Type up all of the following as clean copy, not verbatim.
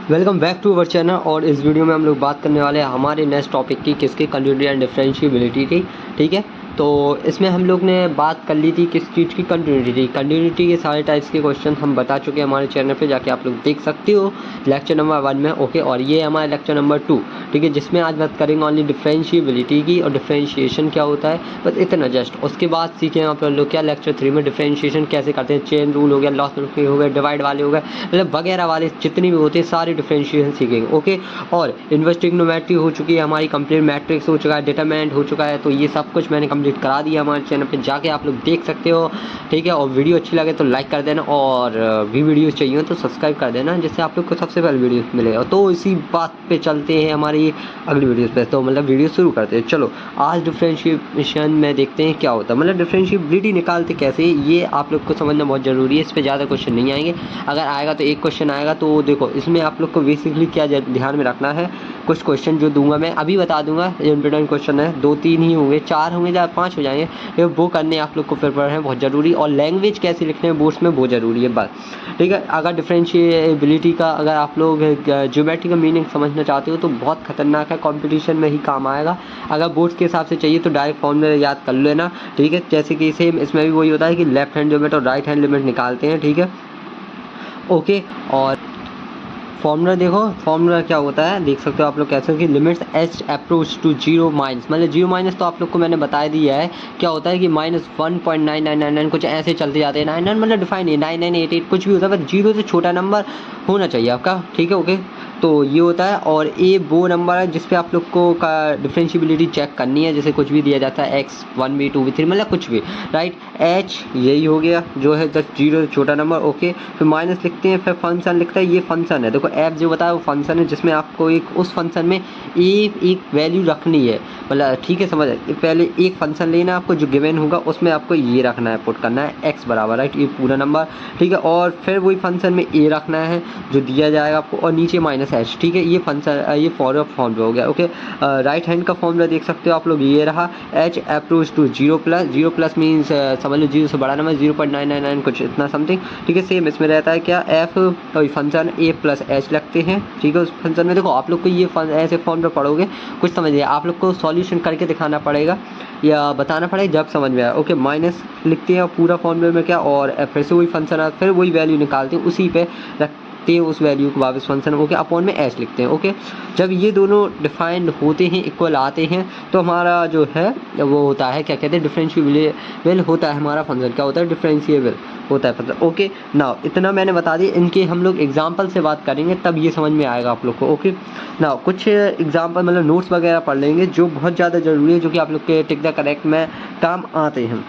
Welcome back to our channel. और इस video में हम लोग बात करने वाले हैं हमारे नेक्स्ट टॉपिक की, किसकी, कंटिन्यूटी एंड डिफरेंशिएबिलिटी की। ठीक है, तो इसमें हम लोग ने बात कर ली थी किस चीज़ की, कंटिन्यूटी के सारे टाइप्स के क्वेश्चन हम बता चुके हैं हमारे चैनल पे, जाके आप लोग देख सकते हो लेक्चर नंबर 1 में। ओके, और ये हमारा लेक्चर नंबर 2। ठीक है, जिसमें आज बात करेंगे ओनली डिफरेंशिएबिलिटी की और डिफरेंशिएशन क्या होता है, बस इतना जस्ट। उसके बाद सीखें आप लोग क्या लेक्चर 3 में डिफरेंशिएशन कैसे करते हैं, चेन रूल हो गया, लॉस हो गया, डिवाइड वाले हो गए, मतलब वगैरह वाले जितनी भी होते हैं सारे डिफरेंशिएशन सीखेंगे। ओके, और इन्वर्स ट्रिग्नोमेट्री हो चुकी है हमारी कंप्लीट, मैट्रिक्स हो चुका है, डिटरमिनेंट हो चुका है, तो ये सब कुछ मैंने कंप्लीट करा दिया हमारे चैनल पे, जाके आप लोग देख सकते हो। ठीक है, और वीडियो अच्छी लगे तो लाइक कर देना, और भी वीडियो चाहिए तो सब्सक्राइब कर देना, जिससे आप लोग को सबसे पहले वीडियो मिलेगा। तो इसी बात पे चलते हैं हमारी अगली वीडियो पे, तो मतलब वीडियो शुरू करते हैं। चलो, आज डिफरेंशिएशन में देखते हैं क्या होता है, मतलब डिफरेंशिएबिलिटी निकालते कैसे, ये आप लोग को समझना बहुत ज़रूरी है। इस पर ज़्यादा क्वेश्चन नहीं आएंगे, अगर आएगा तो एक क्वेश्चन आएगा। तो देखो, इसमें आप लोग को बेसिकली क्या ध्यान में रखना है, कुछ क्वेश्चन जो दूंगा मैं अभी बता दूंगा, इंपॉर्टेंट क्वेश्चन है, 2-3 ही होंगे, 4 होंगे या 5 हो जाएंगे, वो करने आप लोग को प्रिपेयर है बहुत ज़रूरी। और लैंग्वेज कैसे लिखने हैं बोर्ड्स में बहुत ज़रूरी है बस। ठीक है, अगर डिफरेंशिएबिलिटी का अगर आप लोग ज्योमेट्री का मीनिंग समझना चाहते हो तो बहुत खतरनाक है, कंपटीशन में ही काम आएगा। अगर बोर्ड्स के हिसाब से चाहिए तो डायरेक्ट फॉर्मूला याद कर लेना। ठीक है, जैसे कि सेम इसमें भी वही होता है कि लेफ्ट हैंड लिमिट और राइट हैंड लिमिट निकालते हैं। ठीक है, ओके, और फॉर्मूला देखो, फॉर्मूला क्या होता है देख सकते हो आप लोग कैसे, कि limits h approach to zero minus, मतलब जीरो माइनस तो आप लोग को मैंने बता दिया है क्या होता है, कि -1.9999 कुछ ऐसे चलते जाते हैं, 99 मतलब डिफाइन है, 9988 कुछ भी होता है, बस जीरो से छोटा नंबर होना चाहिए आपका। ठीक है, ओके, तो ये होता है। और ए वो नंबर है जिसपे आप लोग को का डिफरेंशिएबिलिटी चेक करनी है, जैसे कुछ भी दिया जाता है x1b 2b 3 मतलब कुछ भी, राइट। एच यही हो गया जो है जस्ट जीरो से छोटा नंबर। ओके, फिर माइनस लिखते हैं, फिर फंक्शन लिखता है, ये फंक्शन है। देखो एफ जो बताया वो फंक्शन है, जिसमें आपको एक उस फंक्शन में एक वैल्यू रखनी है, मतलब ठीक है समझ, पहले एक फंक्शन लेना आपको जो गिवन होगा, उसमें आपको ये रखना है, पुट करना है एक्स बराबर, राइट, ये पूरा नंबर। ठीक है, और फिर वही फंक्शन में ए रखना है जो दिया जाएगा आपको, और नीचे माइनस एच। ठीक है, ये फंक्शन ये फॉर्मूला हो गया। ओके, राइट हैंड का फॉर्मूला देख सकते हो आप लोग, ये रहा h approach to zero plus means समझ लो जीरो से बड़ा नंबर 0.999 कुछ इतना समथिंग। ठीक है, सेम इसमें रहता है क्या, एफ फंक्शन ए प्लस एच लगते हैं। ठीक है, उस फंक्शन में देखो आप लोग को ये ऐसे फॉर्मूला पढ़ोगे कुछ समझिए, आप लोग को सॉल्यूशन करके दिखाना पड़ेगा या बताना पड़ेगा जब समझ में आए। ओके, माइनस लिखते हैं पूरा फॉर्मूले में क्या, और फिर से वही फंक्शन है, फिर वही वैल्यू निकालते हैं, उसी पे रखते हैं उस वैल्यू को वापस फंक्शन। ओके, अपॉन में एच लिखते हैं। ओके, जब ये दोनों डिफाइंड होते हैं, इक्वल आते हैं, तो हमारा जो है वो होता है क्या कहते हैं, डिफरेंशिएबल होता है हमारा फंक्शन, क्या होता है, डिफरेंशिएबल होता है फंक्शन। ओके, नाउ इतना मैंने बता दिया, इनके हम लोग एग्जाम्पल से बात करेंगे तब ये समझ में आएगा आप लोग को। ओके, नाउ कुछ एग्जाम्पल मतलब नोट्स वगैरह पढ़ लेंगे जो बहुत ज़्यादा ज़रूरी है, जो कि आप लोग के टिक द करेक्ट में काम आते हैं।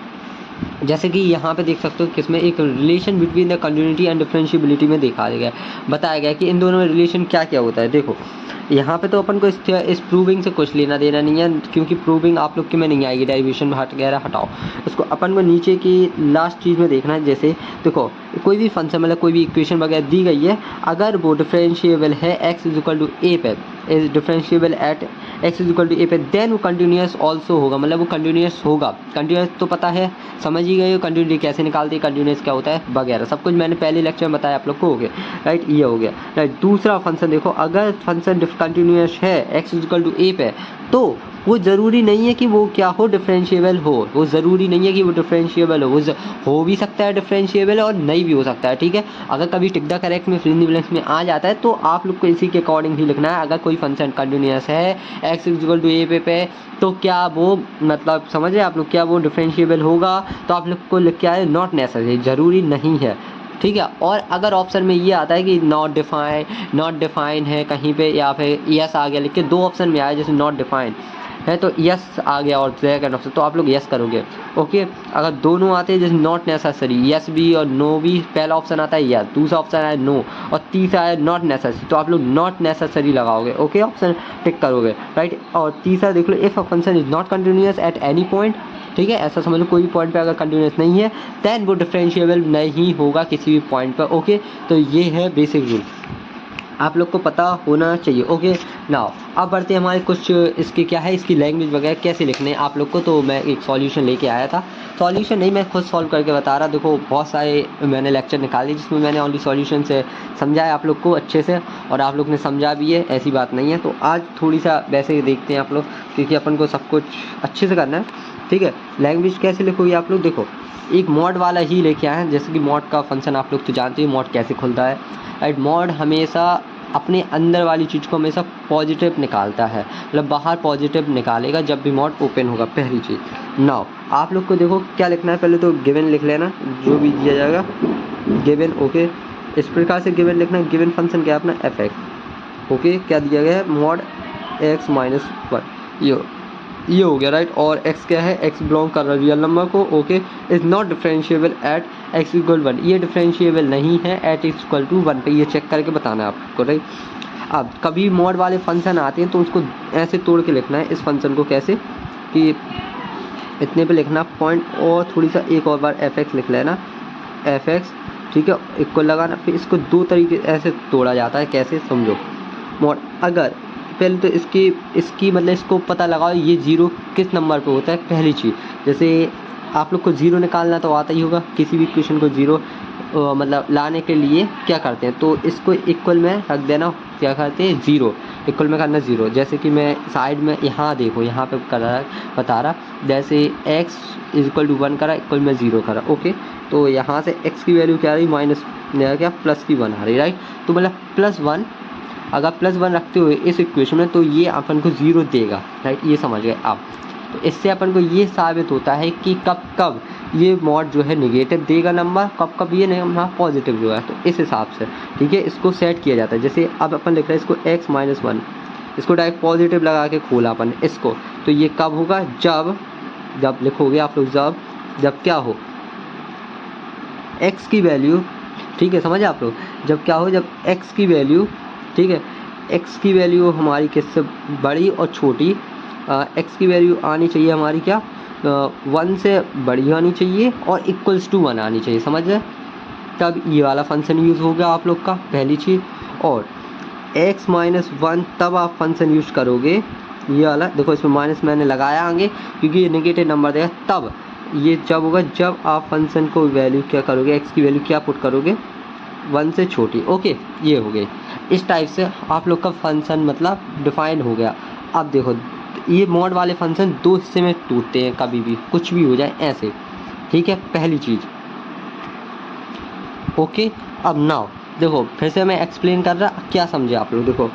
जैसे कि यहाँ पे देख सकते हो कि इसमें एक relation between the continuity and differentiability में दिखाया गया है, बताया गया कि इन दोनों में रिलेशन क्या क्या होता है। देखो यहाँ पे तो अपन को इस प्रूविंग से कुछ लेना देना नहीं है, क्योंकि प्रूविंग आप लोग के में नहीं आएगी, डेरिवेशन वगैरह हटाओ उसको, अपन को नीचे की लास्ट चीज़ में देखना है। जैसे देखो कोई भी फंक्शन मतलब कोई भी इक्वेशन वगैरह दी गई है, अगर वो डिफरेंशिएबल है x = a पे, is differentiable at x = a पे, देन वो कंटिन्यूस ऑल्सो होगा, मतलब वो कंटिन्यूस होगा। कंटिन्यूस तो पता है, समझ ही गए हो कंटिन्यूटी कैसे निकालते हैं, कंटिन्यूस क्या होता है वगैरह सब कुछ मैंने पहले लेक्चर में बताया आप लोग को। हो गया, राइट, ये हो गया, राइट। दूसरा फंक्शन देखो, अगर फंक्शन कंटिन्यूस है x = a पे, तो वो ज़रूरी नहीं है कि वो क्या हो, डिफरेंशिएबल हो, वो ज़रूरी नहीं है कि वो डिफरेंशिएबल हो, वो हो भी सकता है डिफरेंशिएबल और नहीं भी हो सकता है। ठीक है, अगर कभी टिक द करेक्ट में फिल इन द ब्लैंक्स में आ जाता है तो आप लोग को इसी के अकॉर्डिंग ही लिखना है। अगर कोई फंक्शन कंटिन्यूस है x = a पे तो क्या वो मतलब समझ रहे आप लोग, क्या वो डिफरेंशिएबल होगा, तो आप लोग को लिख के आए नॉट नेसेसरी, ज़रूरी नहीं है। ठीक है, और अगर ऑप्शन में ये आता है कि नॉट डिफाइन है कहीं पे, या फिर यस आ गया लिख के, दो ऑप्शन में आया जैसे नॉट डिफाइन है तो यस आ गया और सेकंड ऑप्शन, तो आप लोग यस करोगे। ओके, अगर दोनों आते हैं जैसे नॉट नेसेसरी, यस भी और नो भी, पहला ऑप्शन आता है यस, दूसरा ऑप्शन है नो, और तीसरा है नॉट नेसेसरी, तो आप लोग नॉट नेसेसरी लगाओगे। ओके, ऑप्शन टिक करोगे, राइट। और तीसरा देख लो, if a function is not continuous at any point, ठीक है, ऐसा समझ लो कोई भी पॉइंट पे अगर कंटिन्यूअस नहीं है, देन वो डिफरेंशिएबल नहीं होगा किसी भी पॉइंट पर। ओके, तो ये है बेसिक रूल। आप लोग को पता होना चाहिए। ओके नाउ अब बढ़ते हैं हमारे कुछ इसकी क्या है, इसकी लैंग्वेज वगैरह कैसे लिखने हैं आप लोग को। तो मैं एक सॉल्यूशन लेके आया था, सॉल्यूशन नहीं मैं खुद सॉल्व करके बता रहा। देखो बहुत सारे मैंने लेक्चर निकाले जिसमें मैंने ओनली सॉल्यूशन से समझाया आप लोग को अच्छे से, और आप लोग ने समझा भी है, ऐसी बात नहीं है। तो आज थोड़ी सा वैसे देखते हैं आप लोग, क्योंकि अपन को सब कुछ अच्छे से करना है, ठीक है। लैंग्वेज कैसे लिखोगे आप लोग, देखो एक मॉड वाला ही लेके आए हैं। जैसे कि मॉड का फंक्शन आप लोग तो जानते हो, मॉड कैसे खुलता है, राइट। मॉड हमेशा अपने अंदर वाली चीज़ को हमेशा पॉजिटिव निकालता है, मतलब बाहर पॉजिटिव निकालेगा जब भी मॉड ओपन होगा, पहली चीज़। नाउ आप लोग को देखो क्या लिखना है, पहले तो गिवन लिख लेना जो भी दिया जाएगा, गिवन। ओके इस प्रकार से गिवन लिखना। गिवन फंक्शन क्या है अपना एफ एक्स। ओके क्या दिया गया है, मॉड एक्स माइनस वन, ये हो गया, राइट। और x क्या है, x बिलोंग कर रहा है रियल नंबर को। Okay is not differentiable at x equal 1, ये डिफरेंशिएबल नहीं है एट x इक्वल टू 1 पे, ये चेक करके बताना है आपको, राइट। अब कभी मॉड वाले फंक्शन आते हैं तो उसको ऐसे तोड़ के लिखना है, इस फंक्शन को कैसे कि इतने पे लिखना पॉइंट, और थोड़ी सा एक और बार एफ एक्स लिख लेना, एफ एक्स, ठीक है, इक्वल लगाना। फिर इसको दो तरीके ऐसे तोड़ा जाता है, कैसे समझो। मॉड अगर पहले तो इसकी मतलब इसको पता लगाओ ये ज़ीरो किस नंबर पे होता है, पहली चीज़। जैसे आप लोग को ज़ीरो निकालना तो आता ही होगा, किसी भी क्वेश्चन को ज़ीरो मतलब लाने के लिए क्या करते हैं, तो इसको इक्वल में रख देना, क्या करते हैं ज़ीरो, इक्वल में करना ज़ीरो। जैसे कि मैं साइड में यहाँ देखो, यहाँ पे कर रहा बता रहा, जैसे x इज इक्वल टू 1 करा, इक्वल में ज़ीरो करा। ओके तो यहाँ से x की वैल्यू क्या आ रही, माइनस क्या प्लस की 1 आ रही, राइट। तो मतलब +1, अगर +1 रखते हुए इस इक्वेशन में तो ये अपन को ज़ीरो देगा, राइट, ये समझ गए आप। तो इससे अपन को ये साबित होता है कि कब कब ये मॉड जो है नेगेटिव देगा नंबर, कब कब ये नंबर पॉजिटिव जो है। तो इस हिसाब से ठीक है इसको सेट किया जाता है। जैसे अब अपन लिख रहे हैं इसको x माइनस 1, इसको डायरेक्ट पॉजिटिव लगा के खोला अपन इसको, तो ये कब होगा, जब लिखोगे आप लोग, जब क्या हो, x की वैल्यू, ठीक है समझे आप लोग, जब क्या हो, जब x की वैल्यू, ठीक है, x की वैल्यू हमारी किससे बड़ी और छोटी, x की वैल्यू आनी चाहिए हमारी क्या, 1 से बड़ी आनी चाहिए और इक्वल्स टू 1 आनी चाहिए, समझ गए। तब ये वाला फंक्शन यूज़ हो गया आप लोग का, पहली चीज़। और x माइनस 1 तब आप फंक्शन यूज़ करोगे, ये वाला देखो इसमें माइनस मैंने लगाया आगे क्योंकि ये नेगेटिव नंबर देगा। तब ये जब होगा जब आप फंक्शन को वैल्यू क्या करोगे, x की वैल्यू क्या पुट करोगे, 1 से छोटी। ओके ये हो गई, इस टाइप से आप लोग का फंक्शन मतलब डिफाइन हो गया। अब देखो ये मॉड वाले फंक्शन दो हिस्से में टूटते हैं, कभी भी कुछ भी हो जाए ऐसे, ठीक है, पहली चीज़। ओके अब नाउ देखो फिर से मैं एक्सप्लेन कर रहा, क्या समझे आप लोग। देखो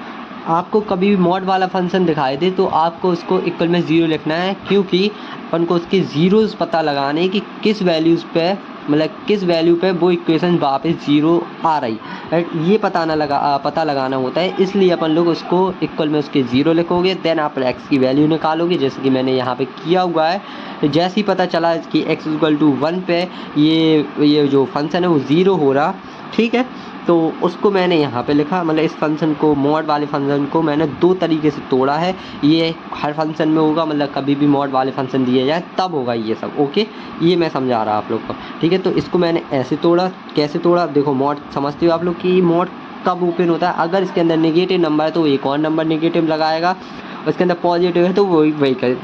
आपको कभी भी मॉड वाला फंक्शन दिखाई दे तो आपको उसको इक्वल में ज़ीरो लिखना है, क्योंकि अपन को उसके ज़ीरोज़ पता लगाने कि किस वैल्यूज़ पे, मतलब किस वैल्यू पे वो इक्वेशन वापस ज़ीरो आ रही, राइट, ये पता लगाना होता है। इसलिए अपन लोग उसको इक्वल में उसके ज़ीरो लिखोगे, देन आप x की वैल्यू निकालोगे, जैसे कि मैंने यहाँ पे किया हुआ है। जैसे ही पता चला कि x इक्वल टू 1 पे ये जो फंक्शन है वो ज़ीरो हो रहा, ठीक है, तो उसको मैंने यहाँ पे लिखा, मतलब इस फंक्शन को, मॉड वाले फंक्शन को मैंने दो तरीके से तोड़ा है। ये हर फंक्शन में होगा, मतलब कभी भी मॉड वाले फंक्शन दिए जाए तब होगा ये सब। ओके ये मैं समझा रहा आप लोग को, ठीक है। तो इसको मैंने ऐसे तोड़ा, कैसे तोड़ा, देखो मॉड समझते हो आप लोग कि मॉड कब ओपन होता है, अगर इसके अंदर नेगेटिव नंबर है तो एक और नंबर नेगेटिव लगाएगा, और इसके अंदर पॉजिटिव है तो वही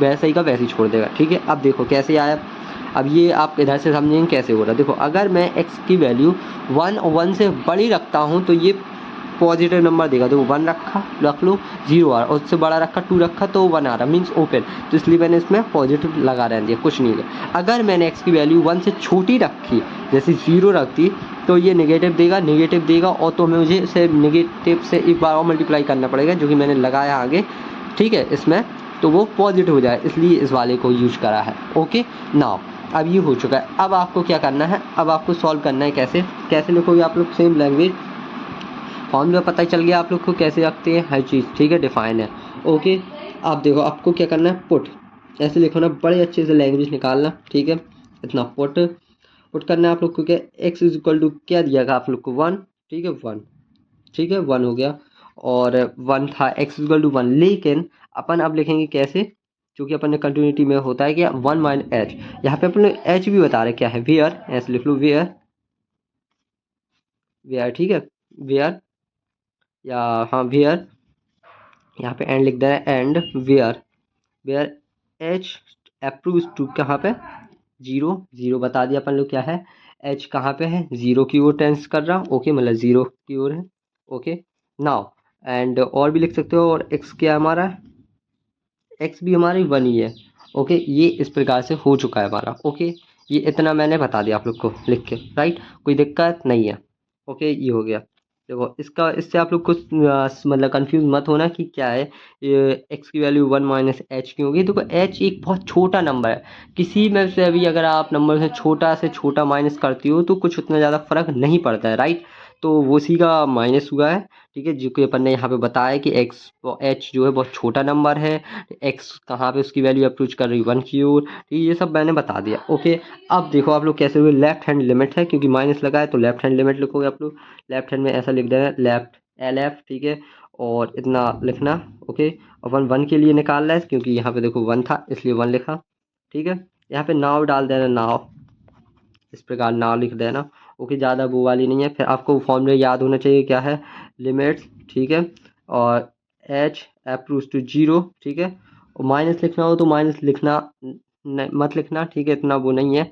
वैसे ही का वैसे ही छोड़ देगा, ठीक है। अब देखो कैसे आया, अब ये आप इधर से समझेंगे कैसे हो रहा है। देखो अगर मैं x की वैल्यू 1 और 1 से बड़ी रखता हूँ तो ये पॉजिटिव नंबर देगा, तो 1 रख लो 0 आ रहा, और उससे बड़ा रखा 2 रखा तो 1 आ रहा, मीन्स ओपन, तो इसलिए मैंने इसमें पॉजिटिव लगा रहने दिया, कुछ नहीं है। अगर मैंने x की वैल्यू 1 से छोटी रखी, जैसे 0 रख दी, तो ये नेगेटिव देगा और तो मुझे इसे नेगेटिव से एक बार और मल्टीप्लाई करना पड़ेगा, जो कि मैंने लगाया आगे, ठीक है, इसमें, तो वो पॉजिटिव हो जाए, इसलिए इस वाले को यूज करा है। ओके नाउ अब ये हो चुका है। अब आपको क्या करना है, अब आपको सॉल्व करना है, कैसे लिखोगे आप लोग, सेम लैंग्वेज फॉर्मूला पता चल गया आप लोग को कैसे रखते हैं हर चीज़, ठीक है, डिफाइन है। ओके अब देखो आपको क्या करना है, पुट ऐसे लिखो ना, बड़े अच्छे से लैंग्वेज निकालना, ठीक है, इतना पुट करना है आप लोग को। क्या x इज इक्वल टू क्या दिया गया आप लोग को, 1, ठीक है, 1, ठीक है, 1 हो गया, और 1 था, x इज इक्वल टू 1, लेकिन अपन अब लिखेंगे कैसे, क्योंकि अपन ने कंटिन्यूटी में होता है क्या 1 माइनस एच, यहाँ पे अपन एच भी बता रहे क्या है, वेयर, ऐसे लिख लो वेयर, ठीक है, वेयर या हाँ वेयर, यहाँ पे एंड लिख देना है and where h approves to कहाँ पे 0 बता दिया अपन लोग क्या है, एच कहाँ पे है 0 की ओर टेंस कर रहा, ओके मतलब 0 की ओर है, ओके नाउ एंड और भी लिख सकते हो, और एक्स क्या है हमारा, एक्स भी हमारी 1 ही है, ओके ये इस प्रकार से हो चुका है हमारा, ओके ये इतना मैंने बता दिया आप लोग को लिख के, राइट कोई दिक्कत नहीं है, ओके ये हो गया। देखो इसका इससे आप लोग कुछ मतलब कंफ्यूज मत होना कि क्या है, ये एक्स की वैल्यू 1 माइनस एच की होगी। देखो एच एक बहुत छोटा नंबर है, किसी में से भी अगर आप नंबर से छोटा माइनस करती हो तो कुछ उतना ज़्यादा फर्क नहीं पड़ता है, राइट तो वो सी का माइनस हुआ है, ठीक है जो कि अपन ने यहाँ पे बताया कि एक्स एच जो है बहुत छोटा नंबर है, एक्स कहाँ पे उसकी वैल्यू अप्रोच कर रही है 1 की ओर, ठीक है ये सब मैंने बता दिया, ओके। अब देखो आप लोग कैसे हुए, लेफ्ट हैंड लिमिट है क्योंकि माइनस लगा है तो लेफ्ट हैंड लिमिट लिखोगे आप लोग, लेफ्ट हैंड में ऐसा लिख देना लेफ्ट एल एफ, ठीक है और इतना लिखना, ओके अपन 1 के लिए निकाल रहा है क्योंकि यहाँ पे देखो 1 था इसलिए 1 लिखा, ठीक है यहाँ पे नाव डाल देना, नाव इस प्रकार नाव लिख देना, ओके ज़्यादा वो वाली नहीं है। फिर आपको फॉर्मूला याद होना चाहिए क्या है, लिमिट्स, ठीक है और एच अप्रोच टू 0, ठीक है और माइनस लिखना हो तो माइनस लिखना मत लिखना, ठीक है इतना वो नहीं है,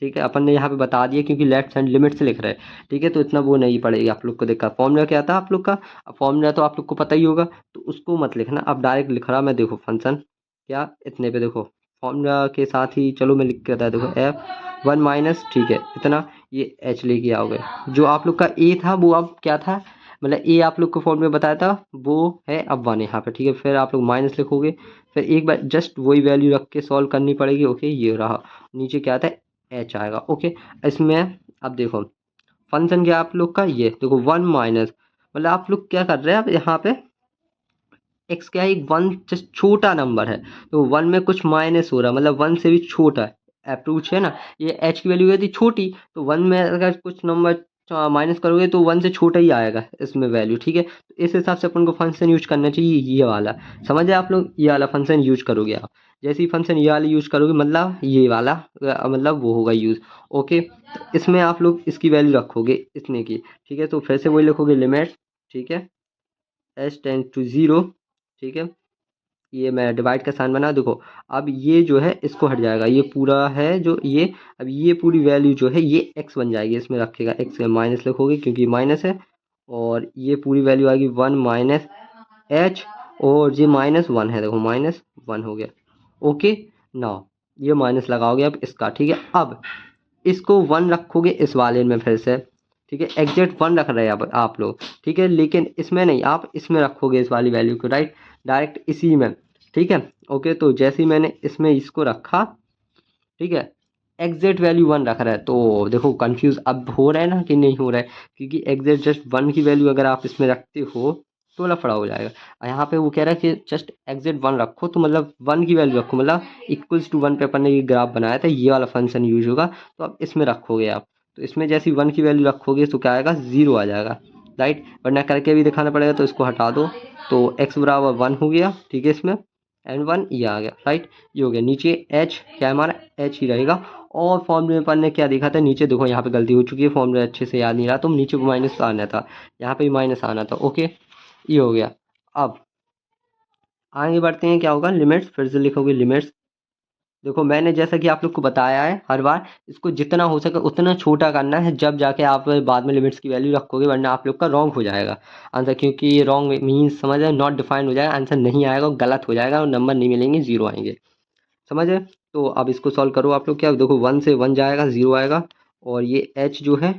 ठीक है अपन ने यहाँ पे बता दिया क्योंकि लेफ्ट हैंड लिमिट से लिख रहे हैं, ठीक है तो इतना वो नहीं पड़ेगी आप लोग को दिक्कत। फॉर्मूला क्या था आप लोग का, अब फॉर्मूला तो आप लोग को पता ही होगा तो उसको मत लिखना, अब डायरेक्ट लिख रहा मैं, देखो फंक्शन क्या इतने पे देखो फॉर्मूला के साथ ही, चलो मैं लिख के बताया, देखो एफ 1 माइनस, ठीक है इतना ये एच लेके आओगे, जो आप लोग का ए था वो अब क्या था, मतलब ए आप लोग को फॉर्म में बताया था वो है अब 1 यहाँ पे, ठीक है फिर आप लोग माइनस लिखोगे, फिर एक बार जस्ट वही वैल्यू रख के सॉल्व करनी पड़ेगी, ओके ये रहा, नीचे क्या आता है एच आएगा, ओके। इसमें अब देखो फंक्शन क्या आप लोग का, ये देखो 1 माइनस, मतलब आप लोग क्या कर रहे हैं अब यहाँ पे एक्स क्या है, एक 1 जस्ट छोटा नंबर है तो 1 में कुछ माइनस हो रहा है, मतलब 1 से भी छोटा है, अप्रोच है ना, ये एच की वैल्यू थी छोटी तो 1 में अगर कुछ नंबर माइनस करोगे तो 1 से छोटा ही आएगा इसमें वैल्यू, ठीक है तो इस हिसाब से अपन को फंक्शन यूज करना चाहिए ये वाला, समझे आप लोग, ये वाला फंक्शन यूज करोगे आप, जैसे ही फंक्शन ये वाला यूज करोगे मतलब ये वाला मतलब वो होगा यूज, ओके तो इसमें आप लोग इसकी वैल्यू रखोगे इतने की, ठीक है तो फिर से वही लिखोगे लिमिट, ठीक है एच टेंड टू 0, ठीक है ये मैं डिवाइड का साइन बना, देखो अब ये जो है इसको हट जाएगा, ये पूरा है जो ये, अब ये पूरी वैल्यू जो है ये एक्स बन जाएगी, इसमें रखेगा एक्स माइनस लिखोगे क्योंकि माइनस है, और ये पूरी वैल्यू आएगी 1 माइनस एच, और ये -1 है, देखो -1 हो गया, ओके नाउ ये माइनस लगाओगे अब इसका, ठीक है अब इसको 1 रखोगे इस वाले में फिर से, ठीक है एग्जैक्ट 1 रख रहे हैं अब आप लोग, ठीक है लेकिन इसमें नहीं, आप इसमें रखोगे इस वाली वैल्यू को, राइट डायरेक्ट इसी में, ठीक है ओके तो जैसे ही मैंने इसमें इसको रखा, ठीक है एग्जैक्ट वैल्यू 1 रख रहा है तो देखो कंफ्यूज अब हो रहा है ना कि नहीं हो रहा है, क्योंकि एग्जैक्ट जस्ट 1 की वैल्यू अगर आप इसमें रखते हो तो लफड़ा हो जाएगा, यहाँ पे वो कह रहा है कि जस्ट एग्जैक्ट 1 रखो तो मतलब 1 की वैल्यू रखो, मतलब इक्वल्स टू 1 पे अपन ने ये ग्राफ बनाया था, ये वाला फंक्शन यूज होगा तो अब इसमें रखोगे आप, तो इसमें जैसे 1 की वैल्यू रखोगे तो क्या आएगा 0 आ जाएगा, राइट वरना करके भी दिखाना पड़ेगा तो इसको हटा दो, तो x बराबर 1 हो गया, ठीक है इसमें एंड 1 ये आ गया, राइट ये हो गया, नीचे एच क्या है हमारा एच ही रहेगा, और फॉर्मूले में अपन ने क्या देखा था नीचे, देखो यहाँ पे गलती हो चुकी है, फॉर्मूला अच्छे से याद नहीं रहा तो नीचे माइनस आना था, यहाँ पे माइनस आना था, ओके ये हो गया। अब आगे बढ़ते हैं, क्या होगा लिमिट्स, फिर से लिखोगे लिमिट्स, देखो मैंने जैसा कि आप लोग को बताया है हर बार, इसको जितना हो सके उतना छोटा करना है जब जाके आप बाद में लिमिट्स की वैल्यू रखोगे, वरना आप लोग का रॉन्ग हो जाएगा आंसर, क्योंकि ये रॉन्ग मीन्स समझ रहे नॉट डिफाइंड हो जाएगा, आंसर नहीं आएगा और गलत हो जाएगा और नंबर नहीं मिलेंगे, 0 आएंगे, समझ रहे। तो अब इसको सॉल्व करो आप लोग, क्या देखो 1 से 1 जाएगा 0 आएगा, और ये एच जो है,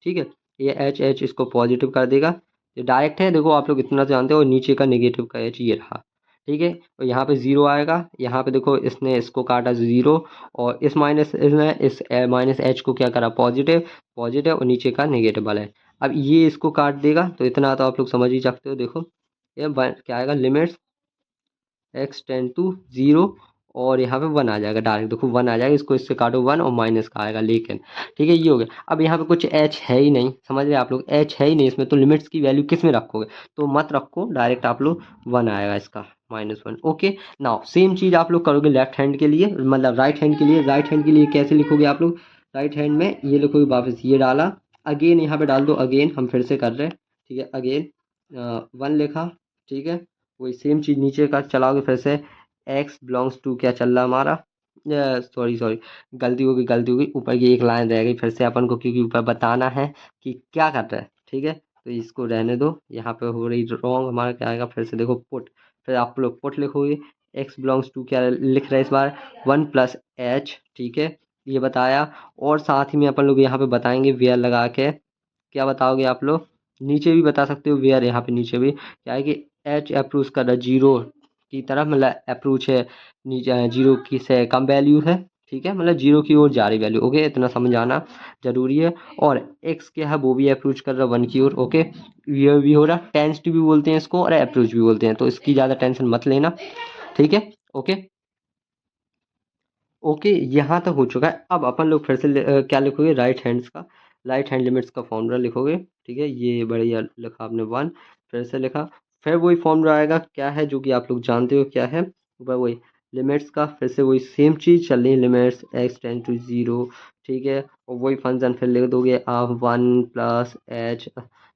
ठीक है ये एच इसको पॉजिटिव कर देगा, ये डायरेक्ट है देखो आप लोग इतना जानते हो, और नीचे का नेगेटिव का एच ये रहा, ठीक है और यहाँ पे 0 आएगा, यहाँ पे देखो इसने इसको काटा 0, और इस माइनस इसने इस माइनस एच को क्या करा पॉजिटिव, पॉजिटिव और नीचे का नेगेटिव वाला है, अब ये इसको काट देगा तो इतना तो आप लोग समझ ही सकते हो, देखो ये क्या आएगा लिमिट्स एक्स टेंड टू 0, और यहाँ पे 1 आ जाएगा डायरेक्ट, देखो 1 आ जाएगा, इसको इससे काटो 1 और माइनस का आएगा लेकिन, ठीक है ये हो गया। अब यहाँ पे कुछ एच है ही नहीं, समझ रहे आप लोग एच है ही नहीं इसमें, तो लिमिट्स की वैल्यू किस में रखोगे, तो मत रखो डायरेक्ट आप लोग 1 आएगा इसका -1, ओके नाउ सेम चीज़ आप लोग करोगे लेफ्ट हैंड के लिए, मतलब राइट हैंड के लिए, राइट हैंड के लिए कैसे लिखोगे आप लोग, राइट हैंड में ये लिखोगे वापस ये डाला, अगेन यहाँ पे डाल दो, अगेन हम फिर से कर रहे हैं, ठीक है अगेन 1 लिखा, ठीक है। वही सेम चीज़ नीचे का चलाओगे फिर से, एक्स बिलोंग्स टू क्या चल रहा है हमारा, सॉरी सॉरी, गलती हो गई, ऊपर की एक लाइन रह गई फिर से अपन को, क्योंकि ऊपर बताना है कि क्या कर रहा है, ठीक है। तो इसको रहने दो, यहाँ पे हो रही रॉन्ग, हमारा क्या आएगा फिर से देखो पुट, फिर आप लोग पुट लिखोगे, एक्स बिलोंग्स टू क्या लिख रहे हैं इस बार, 1 + h, ठीक है, ये बताया। और साथ ही में अपन लोग यहाँ पे बताएंगे वेयर लगा के, क्या बताओगे आप लोग, नीचे भी बता सकते हो वेयर, यहाँ पे नीचे भी क्या है कि एच अप्रोच कर रहा है जीरो की तरफ, मतलब अप्रोच है नीचे जीरो की से कम वैल्यू है, ठीक है, मतलब जीरो की ओर जा रही वैल्यू, ओके, इतना समझ आना जरूरी है। और एक्स क्या है वो भी अप्रोच कर रहा है 1 की ओर, ओके, ये भी हो रहा, टेंस भी बोलते हैं इसको और अप्रोच भी बोलते हैं, तो इसकी ज़्यादा टेंशन मत लेना, ठीक है, ओके। ओके, यहाँ तक हो चुका है। अब अपन लोग फिर से क्या लिखोगे, राइट हैंड लिमिट्स का फॉर्मूला लिखोगे, ठीक है, ये बढ़िया लिखा आपने 1, फिर से लिखा, फिर वही फॉर्मूला आएगा, क्या है जो कि आप लोग जानते हो क्या है, ऊपर वही लिमिट्स का, फिर से वही सेम चीज़ चल रही है, limits x tend to zero, ठीक है, और वही फंक्शन फिर लिख दोगे आप 1 + h,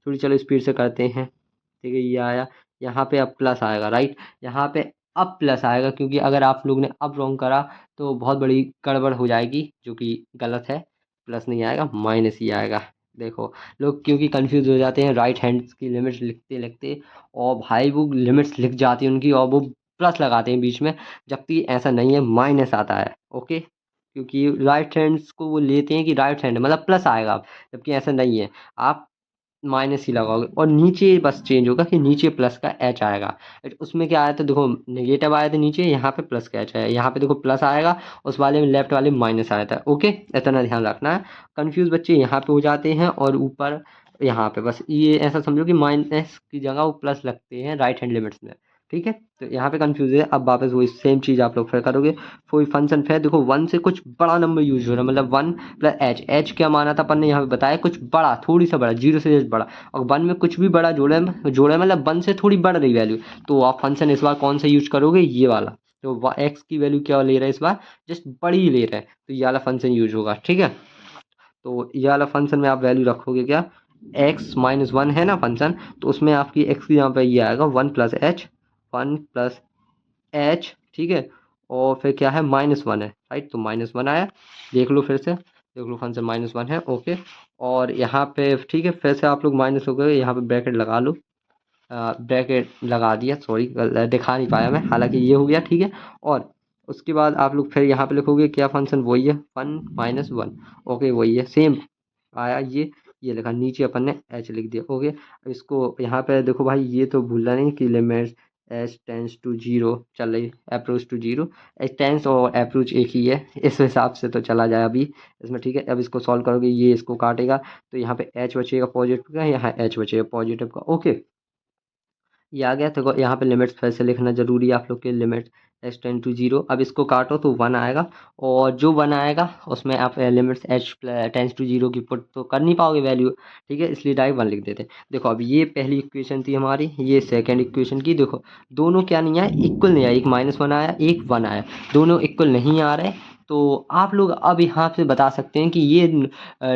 थोड़ी चलो स्पीड से करते हैं, ठीक है, ये आया, यहाँ पे अब प्लस आएगा, राइट, यहाँ पे अब प्लस आएगा, क्योंकि अगर आप लोग ने अब रॉन्ग करा तो बहुत बड़ी गड़बड़ हो जाएगी, जो कि गलत है, प्लस नहीं आएगा माइनस ही आएगा। देखो लोग क्योंकि कंफ्यूज हो जाते हैं राइट हैंड्स की लिमिट्स लिखते लिखते, और भाई वो लिमिट्स लिख जाती हैं उनकी और वो प्लस लगाते हैं बीच में, जबकि ऐसा नहीं है, माइनस आता है, ओके, क्योंकि राइट हैंड्स को वो लेते हैं कि राइट हैंड मतलब प्लस आएगा, जबकि ऐसा नहीं है, आप माइनस ही लगाओगे, और नीचे बस चेंज होगा कि नीचे प्लस का एच आएगा, उसमें क्या आया था देखो, नेगेटिव आया था नीचे, यहाँ पे प्लस का एच आया, यहाँ पे देखो प्लस आएगा, उस वाले में लेफ्ट वाले में माइनस आया था, ओके, इतना ध्यान रखना है। कंफ्यूज बच्चे यहाँ पे हो जाते हैं, और ऊपर यहाँ पे बस ये ऐसा समझो कि माइनस की जगह वो प्लस लगते हैं राइट हैंड लिमिट्स में, ठीक है, तो यहाँ पे कंफ्यूज है। अब वापस वही सेम चीज़ आप लोग फिर करोगे, कोई फंक्शन फिर देखो 1 से कुछ बड़ा नंबर यूज हो रहा है, मतलब 1 + h, h क्या माना था अपन ने यहाँ पे बताया, कुछ बड़ा, थोड़ी सा बड़ा, जीरो से बड़ा, और 1 में कुछ भी बड़ा जोड़े मतलब 1 से थोड़ी बढ़ रही वैल्यू, तो आप फंक्शन इस बार कौन सा यूज करोगे, ये वाला, तो एक्स की वैल्यू क्या ले रहा है इस बार, जस्ट बड़ी ही ले रहा है, तो ये वाला फंक्शन यूज होगा, ठीक है। तो ये वाला फंक्शन में आप वैल्यू रखोगे क्या, x-1 है ना फंक्शन, तो उसमें आपकी x की यहाँ पे ये आएगा 1 + h, 1 + h, ठीक है, और फिर क्या है -1 है, राइट, तो -1 आया, देख लो फिर से, देख लो फंक्शन -1 है, ओके, और यहाँ पे ठीक है, फिर से आप लोग माइनस हो गए, यहाँ पे ब्रैकेट लगा लो, ब्रैकेट लगा दिया, सॉरी दिखा नहीं पाया मैं, हालांकि ये हो गया, ठीक है। और उसके बाद आप लोग फिर यहाँ पे लिखोगे क्या फंक्शन, वही है 1 - 1, ओके, वही है सेम आया, ये लिखा, नीचे अपन ने एच लिख दिया, ओके। अब इसको यहाँ पे देखो भाई, ये तो भूलना नहीं कि limit h tends to zero चल रही, approach to zero, h tends और अप्रोच एक ही है, इस हिसाब से तो चला जाए अभी इसमें, ठीक है। अब इसको सॉल्व करोगे, ये इसको काटेगा, तो यहाँ पे एच बचेगा पॉजिटिव का, यहाँ एच बचेगा पॉजिटिव का, ओके, ये आ गया। तो यहाँ पे लिमिट्स फिर से लिखना जरूरी है आप लोग के, limit h tend to zero, अब इसको काटो तो 1 आएगा, और जो 1 आएगा उसमें आप limits h tends to zero की पुट तो कर नहीं पाओगे वैल्यू, ठीक है, इसलिए डायरेक्ट 1 लिख देते। देखो अब ये पहली इक्वेशन थी हमारी, ये सेकंड इक्वेशन की, देखो दोनों क्या नहीं आया, इक्वल नहीं आया, एक -1 आया, एक 1 आया, दोनों इक्वल नहीं आ रहे, तो आप लोग अब यहाँ से बता सकते हैं कि ये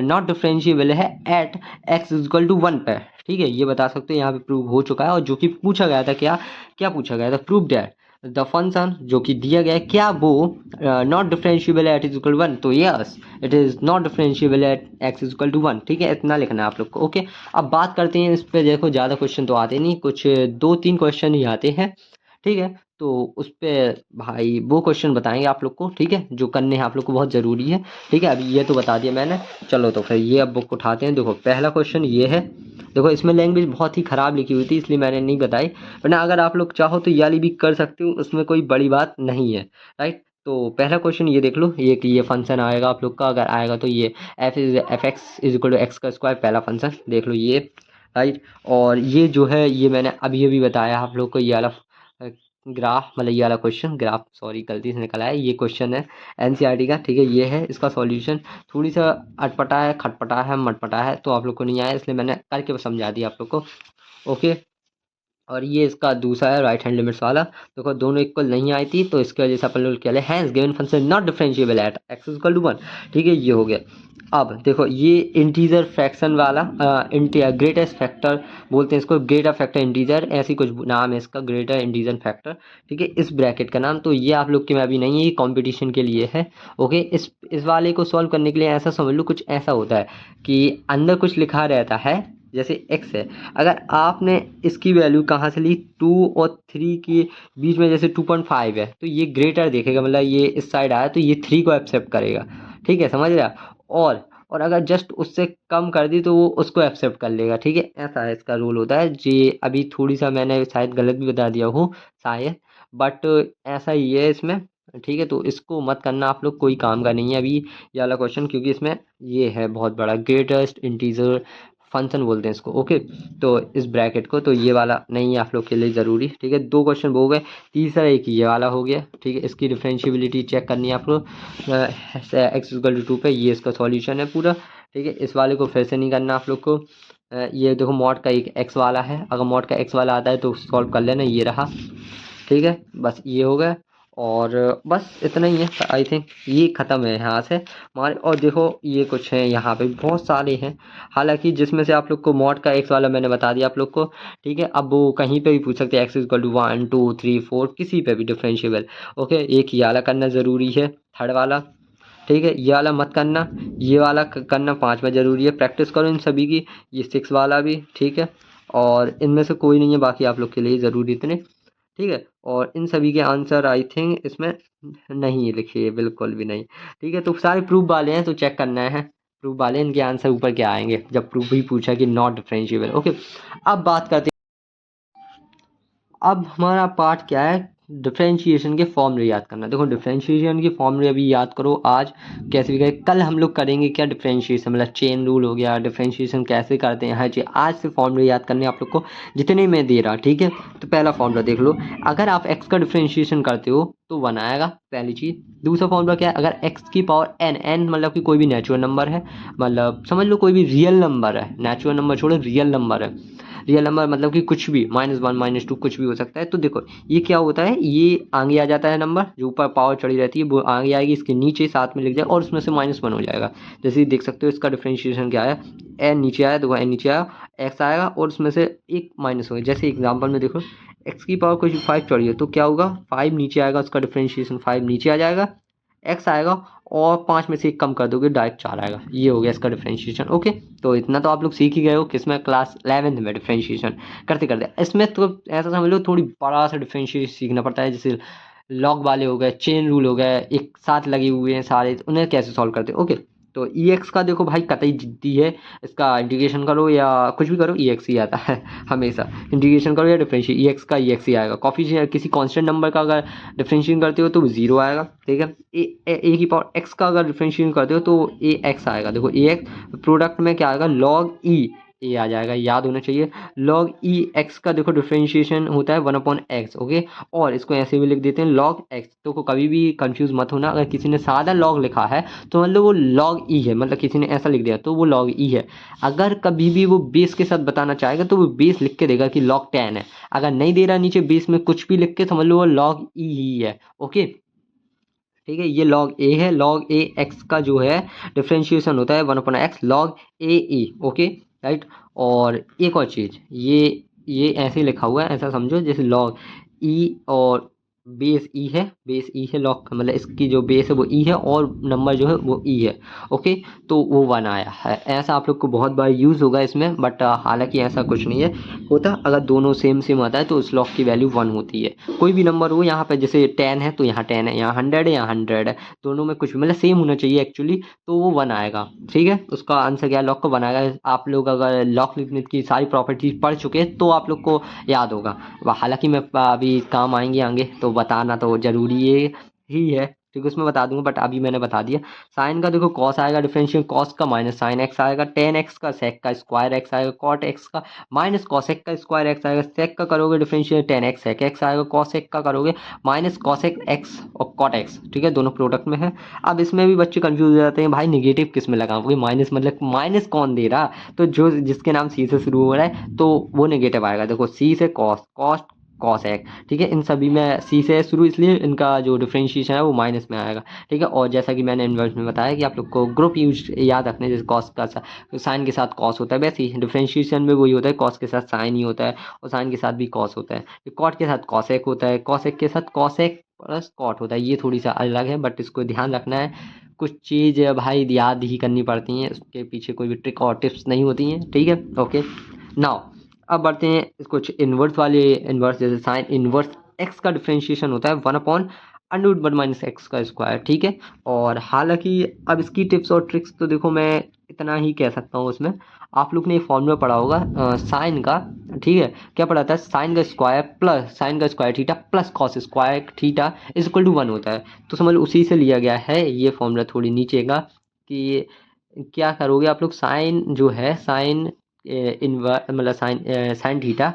नॉट डिफरेंशिएबल है एट x = 1 पे, ठीक है, ये बता सकते हैं, यहाँ पे प्रूव हो चुका है। और जो कि पूछा गया था, क्या क्या पूछा गया था, प्रूव दैट द फंक्शन जो कि दिया गया है, क्या वो नॉट डिफरेंशिएबल एट x = 1, तो yes it is not differentiable at x = 1, ठीक है, इतना लिखना है आप लोग को, ओके। अब बात करते हैं इस पे, देखो ज़्यादा क्वेश्चन तो आते नहीं, कुछ 2-3 क्वेश्चन ही आते हैं, ठीक है, तो उस पे भाई वो क्वेश्चन बताएंगे आप लोग को, ठीक है, जो करने हैं आप लोग को बहुत ज़रूरी है, ठीक है। अभी ये तो बता दिया मैंने, चलो तो फिर ये अब बुक उठाते हैं। देखो पहला क्वेश्चन ये है, देखो इसमें लैंग्वेज बहुत ही ख़राब लिखी हुई थी, इसलिए मैंने नहीं बताई, वरना अगर आप लोग चाहो तो ये वाली भी कर सकते हो, उसमें कोई बड़ी बात नहीं है, राइट। तो पहला क्वेश्चन ये देख लो, ये कि ये फंक्शन आएगा आप लोग का, अगर आएगा तो ये f(x)=x², पहला फंक्शन देख लो ये, राइट। और ये जो है, ये मैंने अभी बताया आप लोग को, ये वाला ग्राफ, मतलब ये वाला क्वेश्चन, ग्राफ सॉरी गलती से निकला है, ये क्वेश्चन है एनसीईआरटी का, ठीक है, ये है इसका सॉल्यूशन, थोड़ी सा अटपटा है, खटपटा है, मटपटा है, तो आप लोग को नहीं आया, इसलिए मैंने करके समझा दिया आप लोग को, ओके। और ये इसका दूसरा है राइट हैंड लिमिट्स वाला, देखो दोनों इक्वल नहीं आई थी, तो इसकी वजह से अपन लोग क्या है, hence given function not differentiable at x = 1, ठीक है, ये हो गया। अब देखो ये इंटीजर फ्रैक्शन वाला ग्रेटेस्ट फैक्टर बोलते हैं इसको, ग्रेटर फैक्टर इंटीजर, ऐसी कुछ नाम है इसका, ग्रेटर इंटीजर फैक्टर, ठीक है, इस ब्रैकेट का नाम। तो ये आप लोग के में अभी नहीं है, ये कंपटीशन के लिए है। ओके, इस वाले को सॉल्व करने के लिए ऐसा समझ लो, कुछ ऐसा होता है कि अंदर कुछ लिखा रहता है, जैसे x है, अगर आपने इसकी वैल्यू कहाँ से ली, 2 और 3 के बीच में, जैसे 2.5 है तो ये ग्रेटर देखेगा, मतलब ये इस साइड आया तो ये 3 को एक्सेप्ट करेगा, ठीक है, समझ रहा। और अगर जस्ट उससे कम कर दी तो वो उसको एक्सेप्ट कर लेगा, ठीक है, ऐसा है इसका रूल होता है जी। अभी थोड़ी सा मैंने शायद गलत भी बता दिया हूँ शायद, बट ऐसा ही है इसमें, ठीक है। तो इसको मत करना आप लोग, कोई काम का नहीं है अभी ये वाला क्वेश्चन, क्योंकि इसमें ये है बहुत बड़ा, ग्रेटेस्ट इंटीजर फंक्शन बोलते हैं इसको। ओके, तो इस ब्रैकेट को, तो ये वाला नहीं है आप लोग के लिए ज़रूरी, ठीक है। 2 क्वेश्चन हो गए, तीसरा एक ये वाला हो गया, ठीक है। इसकी डिफरेंशिएबिलिटी चेक करनी है आप लोग, एक्स इक्वल टू 2 पे, ये इसका सॉल्यूशन है पूरा, ठीक है। इस वाले को फिर से नहीं करना आप लोग को। ये देखो मॉड का एक एक्स वाला है, अगर मॉड का एक्स वाला आता है तो सॉल्व कर लेना, ये रहा, ठीक है। बस ये हो गया, और बस इतना ही है आई थिंक, ये ख़त्म है यहाँ से हमारे। और देखो ये कुछ है यहाँ पे बहुत सारे हैं, हालांकि जिसमें से आप लोग को मॉड का एक्स वाला मैंने बता दिया आप लोग को, ठीक है। अब वो कहीं पे भी पूछ सकते हैं, एक्स इक्वल टू 1 2 3 4 किसी पे भी डिफरेंशिएबल। ओके, एक ये वाला करना ज़रूरी है, थर्ड वाला, ठीक है, ये वाला मत करना, ये वाला करना 5 में ज़रूरी है, प्रैक्टिस करो इन सभी की, ये 6 वाला भी, ठीक है। और इनमें से कोई नहीं है बाकी आप लोग के लिए ज़रूरी इतने, ठीक है। और इन सभी के आंसर आई थिंक इसमें नहीं लिखे है, बिल्कुल भी नहीं, ठीक है। तो सारे प्रूफ वाले हैं, तो चेक करना है प्रूफ वाले, इनके आंसर ऊपर क्या आएंगे जब प्रूफ भी पूछा कि नॉट डिफरेंशिएबल। ओके, अब बात करते हैं, अब हमारा पार्ट क्या है, डिफरेंशिएशन के फॉर्मूले याद करना। देखो डिफरेंशिएशन के फॉर्मूले अभी याद करो, आज कैसे भी करें, कल हम लोग करेंगे क्या डिफरेंशिएशन, मतलब चेन रूल हो गया, डिफरेंशिएशन कैसे करते हैं हर चीज़, आज से फॉर्मूले याद करने आप लोग को जितने मैं दे रहा, ठीक है। तो पहला फॉर्मूला देख लो, अगर आप एक्स का डिफरेंशिएशन करते हो तो 1 आएगा, पहली चीज़। दूसरा फॉर्मूला क्या है, अगर एक्स की पावर एन मतलब कि कोई भी नेचुरल नंबर है, मतलब समझ लो कोई भी रियल नंबर है, नेचुरल नंबर छोड़ो रियल नंबर है, रियल नंबर मतलब कि कुछ भी, -1 -2 कुछ भी हो सकता है। तो देखो ये क्या होता है, ये आगे आ जाता है नंबर, जो ऊपर पावर चढ़ी रहती है वो आगे आएगी, इसके नीचे साथ में लिख जाए और उसमें से -1 हो जाएगा। जैसे देख सकते हो इसका डिफरेंशिएशन क्या है, एन नीचे आया, देखो एन नीचे आया, एक्स आएगा और उसमें से एक माइनस होगा। जैसे एग्जाम्पल में देखो एक्स की पावर कुछ 5 चढ़ी है तो क्या होगा, 5 नीचे आएगा, उसका डिफरेंशिएशन 5 नीचे आ जाएगा, एक्स आएगा और 5 में से एक कम कर दोगे डायरेक्ट 4 आएगा, ये हो गया इसका डिफरेंशिएशन। ओके, तो इतना तो आप लोग सीख ही गए हो किसमें, क्लास 11th में डिफरेंशिएशन करते करते। इसमें तो ऐसा समझ लो थोड़ी बड़ा सा डिफरेंशिएशन सीखना पड़ता है, जैसे लॉग वाले हो गए, चेन रूल हो गए, एक साथ लगे हुए हैं सारे, उन्हें कैसे सॉल्व करते हैं। ओके, तो ई एक्स का देखो भाई कतई जिद्दी है, इसका इंटीग्रेशन करो या कुछ भी करो ई एक्स ही आता है हमेशा, इंटीग्रेशन करो या डिफरेंशिएट ई एक्स का ई एक्स ही आएगा। कॉफिशिएंट किसी कांस्टेंट नंबर का अगर डिफरेंशिएट करते हो तो वो 0 आएगा, ठीक है। ए की पावर एक्स का अगर डिफरेंशिएट करते हो तो ए एक्स आएगा, देखो ए एक्स प्रोडक्ट में क्या आएगा, लॉग ई ए आ जाएगा, याद होना चाहिए। लॉग ई एक्स का देखो डिफरेंशिएशन होता है 1/x, ओके। और इसको ऐसे भी लिख देते हैं लॉग एक्स, तो कभी भी कंफ्यूज मत होना, अगर किसी ने सादा लॉग लिखा है तो मतलब वो लॉग ई है, मतलब किसी ने ऐसा लिख दिया तो वो लॉग ई है। अगर कभी भी वो बेस के साथ बताना चाहेगा तो वो बेस लिख के देगा कि लॉग 10 है, अगर नहीं दे रहा नीचे बेस में कुछ भी लिख के समझ लो वो लॉग ई ही है। ओके, ठीक है, ये लॉग ए है, लॉग ए एक्स का जो है डिफरेंशिएशन होता है 1/x लॉग ए ई, ओके राइट। और एक और चीज़, ये ऐसे लिखा हुआ है, ऐसा समझो जैसे लॉग ई और बेस ई है, बेस ई है, लॉग मतलब इसकी जो बेस है वो ई है और नंबर जो है वो ई है, ओके। तो वो 1 आया है, ऐसा आप लोग को बहुत बार यूज़ होगा इसमें, बट हालांकि ऐसा कुछ नहीं है होता, अगर दोनों सेम सेम आता है तो उस लॉग की वैल्यू 1 होती है। कोई भी नंबर हो, यहाँ पे जैसे 10 है तो यहाँ 10 है, यहाँ 100 है यहाँ 100 है, दोनों में कुछ भी मतलब सेम होना चाहिए एक्चुअली, तो वो 1 आएगा, ठीक है। उसका आंसर क्या है, लॉग को 1 आएगा। आप लोग अगर लॉग लिखने की सारी प्रॉपर्टीज पढ़ चुके हैं तो आप लोग को याद होगा, हालांकि मैं अभी काम आएंगे आगे तो बताना तो जरूरी ही है, ठीक है, उसमें बता दूंगा, बट अभी मैंने बता दिया। साइन का देखो कॉस आएगा, डिफरेंशियल कॉस का माइनस साइन एक्स आएगा, टेन एक्स का सेक का स्क्वायर एक्स आएगा, कॉट एक्स का माइनस कॉसेक का स्क्वायर एक्स आएगा, सेक का करोगे differential tan x sec x आएगा, कॉसेक का करोगे माइनस कॉसेक एक्स और कॉट एक्स, ठीक है, दोनों प्रोडक्ट में है। अब इसमें भी बच्चे कंफ्यूज हो जाते हैं, भाई निगेटिव किस में लगाओगे, माइनस मतलब माइनस कौन दे रहा, तो जो जिसके नाम सी से शुरू हो रहा है तो वो निगेटिव आएगा। देखो सी से कॉस, कॉसेक, ठीक है। इन सभी में सी से शुरू, इसलिए इनका जो डिफरेंशिएशन है वो माइनस में आएगा, ठीक है। और जैसा कि मैंने इन्वर्स में बताया कि आप लोग को ग्रुप यूज याद रखने, जैसे कॉस का साइन के साथ कॉस होता है, वैसे ही डिफरेंशिएशन में वही होता है, कॉस के साथ साइन ही होता है और साइन के साथ भी कॉस होता है। कॉट के साथ कॉसेक होता है, कॉसेक के साथ कॉसेक प्लस कॉट होता है। ये थोड़ी सा अलग है, बट इसको ध्यान रखना है। कुछ चीज़ भाई याद ही करनी पड़ती हैं, उसके पीछे कोई भी ट्रिक और टिप्स नहीं होती हैं, ठीक है। ओके, नाउ अब बढ़ते हैं कुछ इन्वर्स वाले। इन्वर्स जैसे साइन इन्वर्स एक्स का डिफरेंशिएशन होता है 1/√1 माइनस एक्स का स्क्वायर, ठीक है। और हालांकि अब इसकी टिप्स और ट्रिक्स तो देखो मैं इतना ही कह सकता हूँ। उसमें आप लोग ने एक फॉर्मूला पढ़ा होगा साइन का, ठीक है। क्या पढ़ा था? साइन का स्क्वायर प्लस साइन का square theta plus cos square theta is equal to 1 होता है। तो समझ लो उसी से लिया गया है ये फॉर्मूला। थोड़ी नीचे का कि क्या करोगे आप लोग, साइन जो है साइन इनवर्स मतलब साइन थीटा,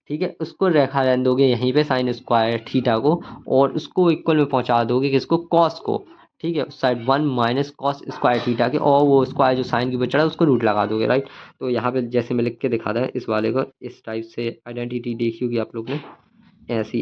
ठीक है, उसको रेखा रहने दोगे यहीं पे साइन स्क्वायर थीटा को, और उसको इक्वल में पहुंचा दोगे किसको? कॉस को, ठीक है। उस side 1 minus cos square theta के, और वो स्क्वायर जो साइन के ऊपर चढ़ा उसको रूट लगा दोगे, राइट। तो यहाँ पे जैसे मैं लिख के दिखा था इस वाले को, इस टाइप से आइडेंटिटी देखी होगी आप लोग ने, ऐसी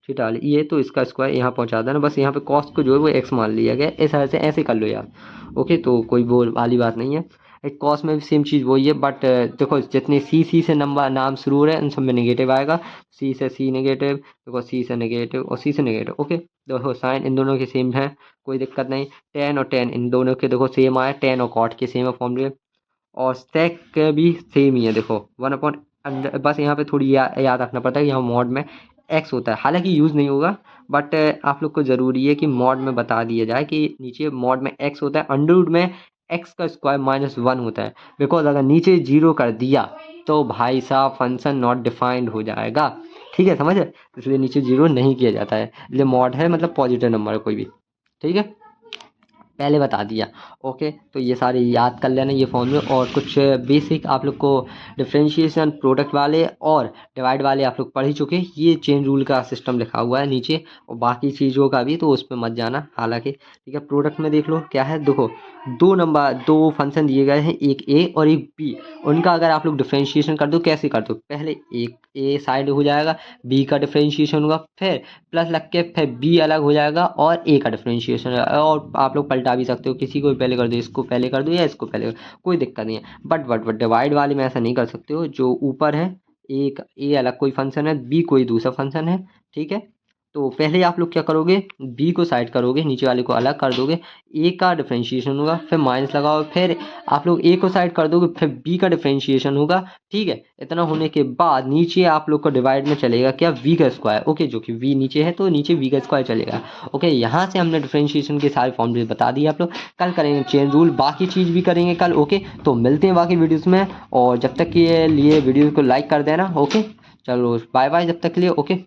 थीटा वाली, ये तो इसका स्क्वायर यहाँ पहुंचा देना, बस यहाँ पे कॉस को जो है वो एक्स मान लिया गया, इस तरह से ऐसे कर लो यार। ओके, तो कोई वो वाली बात नहीं है। एक कॉस में भी सेम चीज़ वही है, बट देखो जितने सी से नंबर नाम शुरू हो रहे हैं उन सब में नेगेटिव आएगा। सी से सी नेगेटिव, देखो सी से नेगेटिव और सी से नेगेटिव। ओके, देखो साइन इन दोनों के सेम है, कोई दिक्कत नहीं। टेन और टेन इन दोनों के देखो सेम आए, टेन और कॉट के सेम है फॉर्मूले, और सेक के भी सेम ही है। देखो 1/, बस यहाँ पे थोड़ी याद रखना पड़ता है कि यहाँ मॉड में एक्स होता है, हालांकि यूज़ नहीं होगा, बट आप लोग को ज़रूरी है कि मॉड में बता दिया जाए कि नीचे मॉड में एक्स होता है, अंडरवुड में एक्स का स्क्वायर -1 होता है। बिकॉज अगर नीचे 0 कर दिया तो भाई साहब फंक्शन नॉट डिफाइंड हो जाएगा, ठीक है, समझ। इसलिए नीचे 0 नहीं किया जाता है, इसलिए मॉड है मतलब पॉजिटिव नंबर है कोई भी, ठीक है, पहले बता दिया। ओके, तो ये सारे याद कर लेना ये फॉर्मूले, और कुछ बेसिक आप लोग को डिफरेंशिएशन प्रोडक्ट वाले और डिवाइड वाले आप लोग पढ़ ही चुके। ये चेन रूल का सिस्टम लिखा हुआ है नीचे, और बाकी चीज़ों का भी तो उस पर मत जाना हालांकि, ठीक है। प्रोडक्ट में देख लो क्या है, देखो दो फंक्शन दिए गए हैं, एक ए और एक बी। उनका अगर आप लोग डिफरेंशिएशन कर दो, कैसे कर दो? पहले एक ए साइड हो जाएगा, बी का डिफरेंशिएशन होगा, फिर प्लस लग के फिर बी अलग हो जाएगा और ए का डिफरेंशिएशन, और आप लोग पलटा भी सकते हो, किसी को भी पहले कर दो, इसको पहले कर दो या इसको पहले कर दो, कोई दिक्कत नहीं है। बट डिवाइड वाले में ऐसा नहीं कर सकते हो। जो ऊपर है एक ए अलग कोई फंक्शन है, बी कोई दूसरा फंक्शन है, ठीक है। तो पहले आप लोग क्या करोगे, बी को साइड करोगे, नीचे वाले को अलग कर दोगे, ए का डिफरेंशिएशन होगा, फिर माइनस लगाओ, फिर आप लोग ए को साइड कर दोगे, फिर बी का डिफरेंशिएशन होगा, ठीक है। इतना होने के बाद नीचे आप लोग को डिवाइड में चलेगा क्या? वी का स्क्वायर, ओके, जो कि वी नीचे है तो नीचे वी का स्क्वायर चलेगा। ओके, यहाँ से हमने डिफरेंशिएशन के सारे फॉर्मूले बता दिए आप लोग। कल करेंगे चेन रूल, बाकी चीज़ भी करेंगे कल। ओके, तो मिलते हैं बाकी वीडियोज़ में, और जब तक के लिए वीडियो को लाइक कर देना। ओके, चलो बाय बाय जब तक के लिए। ओके।